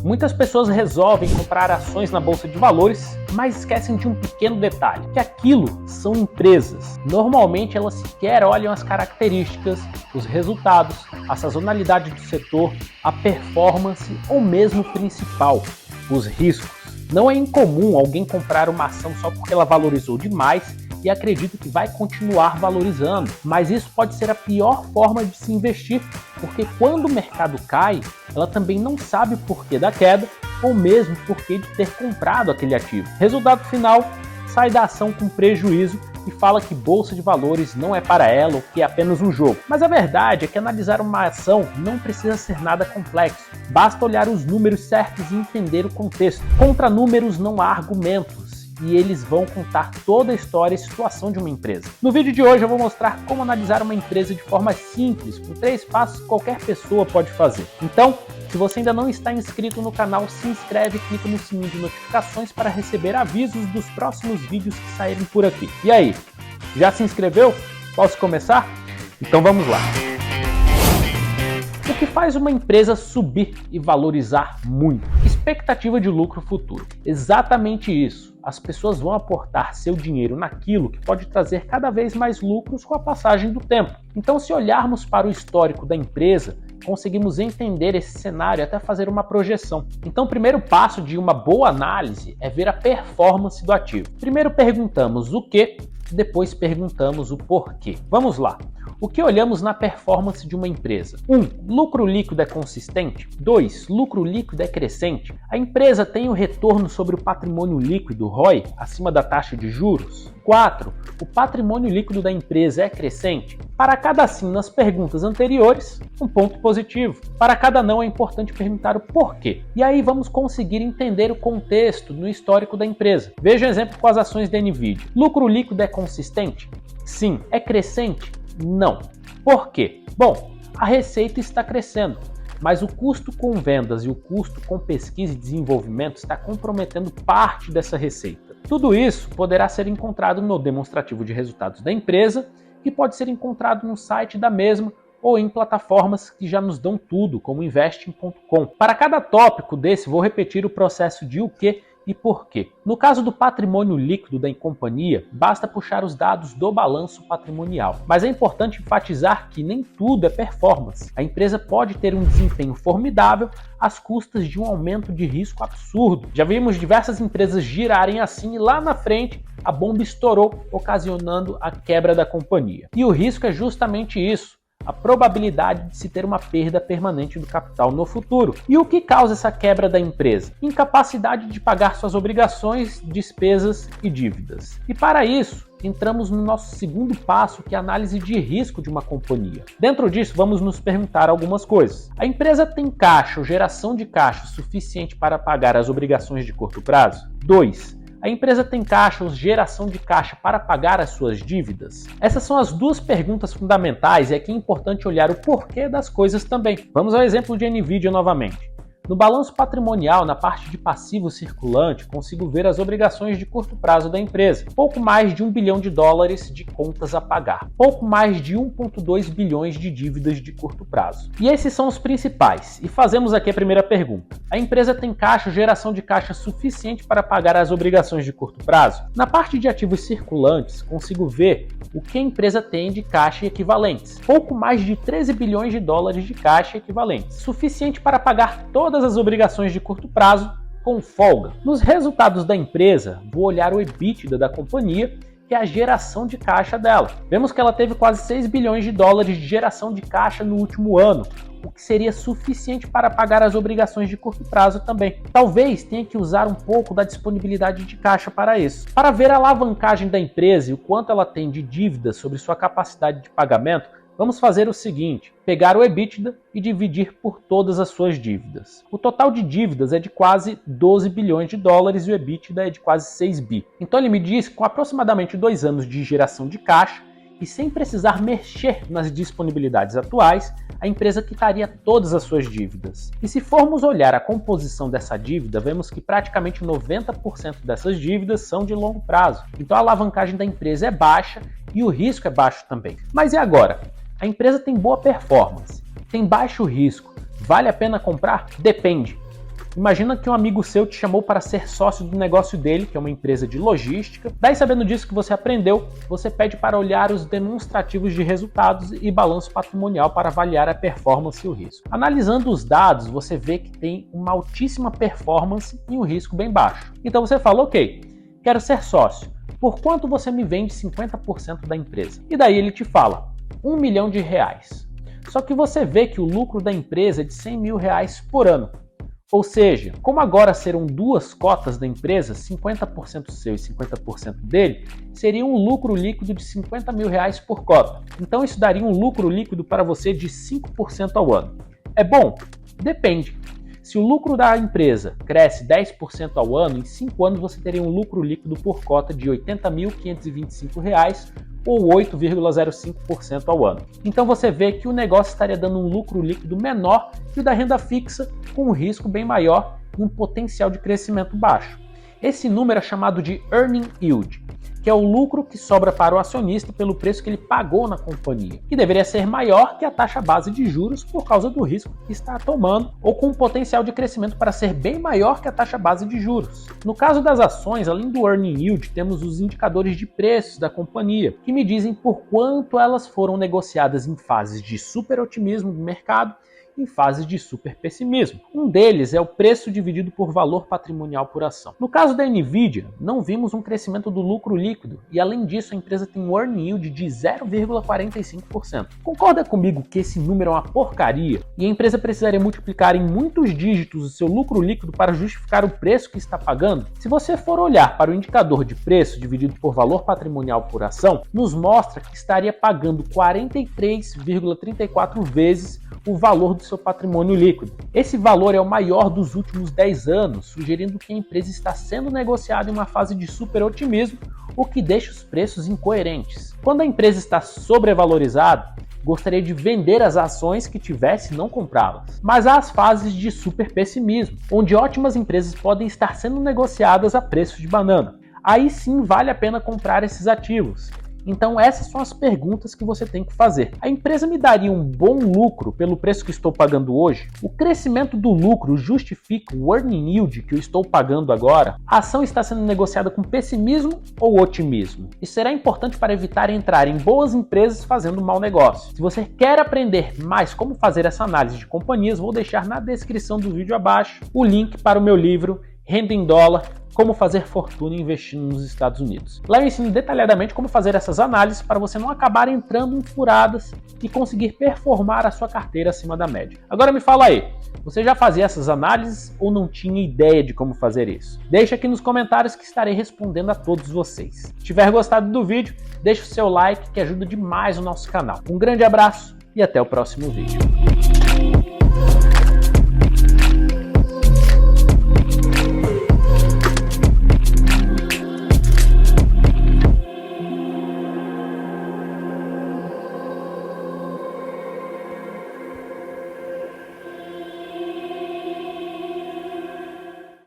Muitas pessoas resolvem comprar ações na bolsa de valores, mas esquecem de um pequeno detalhe, que aquilo são empresas. Normalmente elas sequer olham as características, os resultados, a sazonalidade do setor, a performance ou mesmo o principal, os riscos. Não é incomum alguém comprar uma ação só porque ela valorizou demais e acredita que vai continuar valorizando, mas isso pode ser a pior forma de se investir, porque quando o mercado cai, ela também não sabe o porquê da queda ou mesmo o porquê de ter comprado aquele ativo. Resultado final, sai da ação com prejuízo e fala que bolsa de valores não é para ela ou que é apenas um jogo. Mas a verdade é que analisar uma ação não precisa ser nada complexo. Basta olhar os números certos e entender o contexto. Contra números não há argumentos, e eles vão contar toda a história e situação de uma empresa. No vídeo de hoje eu vou mostrar como analisar uma empresa de forma simples, com 3 passos que qualquer pessoa pode fazer. Então, se você ainda não está inscrito no canal, se inscreve e clica no sininho de notificações para receber avisos dos próximos vídeos que saírem por aqui. E aí, já se inscreveu? Posso começar? Então vamos lá! O que faz uma empresa subir e valorizar muito? Expectativa de lucro futuro. Exatamente isso. As pessoas vão aportar seu dinheiro naquilo que pode trazer cada vez mais lucros com a passagem do tempo. Então, se olharmos para o histórico da empresa, conseguimos entender esse cenário e até fazer uma projeção. Então, o primeiro passo de uma boa análise é ver a performance do ativo. Primeiro perguntamos o que, depois perguntamos o porquê. Vamos lá. O que olhamos na performance de uma empresa? 1. Lucro líquido é consistente? 2. Lucro líquido é crescente? A empresa tem o retorno sobre o patrimônio líquido, ROI, acima da taxa de juros? 4. O patrimônio líquido da empresa é crescente? Para cada sim nas perguntas anteriores, um ponto positivo. Para cada não é importante perguntar o porquê. E aí vamos conseguir entender o contexto no histórico da empresa. Veja o exemplo com as ações da Nvidia. Lucro líquido é consistente? Sim. É crescente? Não. Por quê? Bom, a receita está crescendo, mas o custo com vendas e o custo com pesquisa e desenvolvimento está comprometendo parte dessa receita. Tudo isso poderá ser encontrado no demonstrativo de resultados da empresa, que pode ser encontrado no site da mesma ou em plataformas que já nos dão tudo, como investing.com. Para cada tópico desse, vou repetir o processo de o que e por quê. No caso do patrimônio líquido da companhia, basta puxar os dados do balanço patrimonial. Mas é importante enfatizar que nem tudo é performance. A empresa pode ter um desempenho formidável às custas de um aumento de risco absurdo. Já vimos diversas empresas girarem assim e lá na frente a bomba estourou, ocasionando a quebra da companhia. E o risco é justamente isso. A probabilidade de se ter uma perda permanente do capital no futuro. E o que causa essa quebra da empresa? Incapacidade de pagar suas obrigações, despesas e dívidas. E para isso, entramos no nosso segundo passo, que é a análise de risco de uma companhia. Dentro disso, vamos nos perguntar algumas coisas. A empresa tem caixa ou geração de caixa suficiente para pagar as obrigações de curto prazo? 2. A empresa tem caixa ou geração de caixa para pagar as suas dívidas? Essas são as duas perguntas fundamentais e aqui é importante olhar o porquê das coisas também. Vamos ao exemplo de Nvidia novamente. No balanço patrimonial, na parte de passivo circulante, consigo ver as obrigações de curto prazo da empresa. Pouco mais de $1 bilhão de contas a pagar. Pouco mais de 1,2 bilhões de dívidas de curto prazo. E esses são os principais. E fazemos aqui a primeira pergunta. A empresa tem caixa ou geração de caixa suficiente para pagar as obrigações de curto prazo? Na parte de ativos circulantes, consigo ver o que a empresa tem de caixa e equivalentes. Pouco mais de 13 bilhões de caixa e equivalentes. Suficiente para pagar todas as obrigações de curto prazo com folga. Nos resultados da empresa, vou olhar o EBITDA da companhia, que é a geração de caixa dela. Vemos que ela teve quase 6 bilhões de geração de caixa no último ano, o que seria suficiente para pagar as obrigações de curto prazo também. Talvez tenha que usar um pouco da disponibilidade de caixa para isso. Para ver a alavancagem da empresa e o quanto ela tem de dívidas sobre sua capacidade de pagamento, vamos fazer o seguinte, pegar o EBITDA e dividir por todas as suas dívidas. O total de dívidas é de quase 12 bilhões de dólares e o EBITDA é de quase 6 bi. Então ele me diz que com aproximadamente 2 anos de geração de caixa e sem precisar mexer nas disponibilidades atuais, a empresa quitaria todas as suas dívidas. E se formos olhar a composição dessa dívida, vemos que praticamente 90% dessas dívidas são de longo prazo. Então a alavancagem da empresa é baixa e o risco é baixo também. Mas e agora? A empresa tem boa performance, tem baixo risco, vale a pena comprar? Depende. Imagina que um amigo seu te chamou para ser sócio do negócio dele, que é uma empresa de logística. Daí, sabendo disso que você aprendeu, você pede para olhar os demonstrativos de resultados e balanço patrimonial para avaliar a performance e o risco. Analisando os dados, você vê que tem uma altíssima performance e um risco bem baixo. Então você fala, ok, quero ser sócio. Por quanto você me vende 50% da empresa? E daí ele te fala, R$1 milhão. Só que você vê que o lucro da empresa é de R$100 mil por ano. Ou seja, como agora serão duas cotas da empresa, 50% seu e 50% dele, seria um lucro líquido de R$50 mil por cota. Então isso daria um lucro líquido para você de 5% ao ano. É bom? Depende. Se o lucro da empresa cresce 10% ao ano, em 5 anos você teria um lucro líquido por cota de R$ 80.525 ou 8,05% ao ano. Então você vê que o negócio estaria dando um lucro líquido menor que o da renda fixa, com um risco bem maior e um potencial de crescimento baixo. Esse número é chamado de Earning Yield, que é o lucro que sobra para o acionista pelo preço que ele pagou na companhia, que deveria ser maior que a taxa base de juros por causa do risco que está tomando, ou com um potencial de crescimento para ser bem maior que a taxa base de juros. No caso das ações, além do Earning Yield, temos os indicadores de preços da companhia, que me dizem por quanto elas foram negociadas em fases de super otimismo do mercado em fases de super pessimismo. Um deles é o preço dividido por valor patrimonial por ação. No caso da Nvidia, não vimos um crescimento do lucro líquido e, além disso, a empresa tem um earning yield de 0,45%. Concorda comigo que esse número é uma porcaria e a empresa precisaria multiplicar em muitos dígitos o seu lucro líquido para justificar o preço que está pagando? Se você for olhar para o indicador de preço dividido por valor patrimonial por ação, nos mostra que estaria pagando 43,34 vezes o valor do seu patrimônio líquido. Esse valor é o maior dos últimos 10 anos, sugerindo que a empresa está sendo negociada em uma fase de super otimismo, o que deixa os preços incoerentes. Quando a empresa está sobrevalorizada, gostaria de vender as ações que tivesse e não comprá-las. Mas há as fases de super pessimismo, onde ótimas empresas podem estar sendo negociadas a preço de banana. Aí sim vale a pena comprar esses ativos. Então essas são as perguntas que você tem que fazer. A empresa me daria um bom lucro pelo preço que estou pagando hoje? O crescimento do lucro justifica o earning yield que eu estou pagando agora? A ação está sendo negociada com pessimismo ou otimismo? Isso será importante para evitar entrar em boas empresas fazendo mau negócio. Se você quer aprender mais como fazer essa análise de companhias, vou deixar na descrição do vídeo abaixo o link para o meu livro Renda em Dólar, Como Fazer Fortuna Investindo nos Estados Unidos. Lá eu ensino detalhadamente como fazer essas análises para você não acabar entrando em furadas e conseguir performar a sua carteira acima da média. Agora me fala aí, você já fazia essas análises ou não tinha ideia de como fazer isso? Deixa aqui nos comentários que estarei respondendo a todos vocês. Se tiver gostado do vídeo, deixa o seu like que ajuda demais o nosso canal. Um grande abraço e até o próximo vídeo.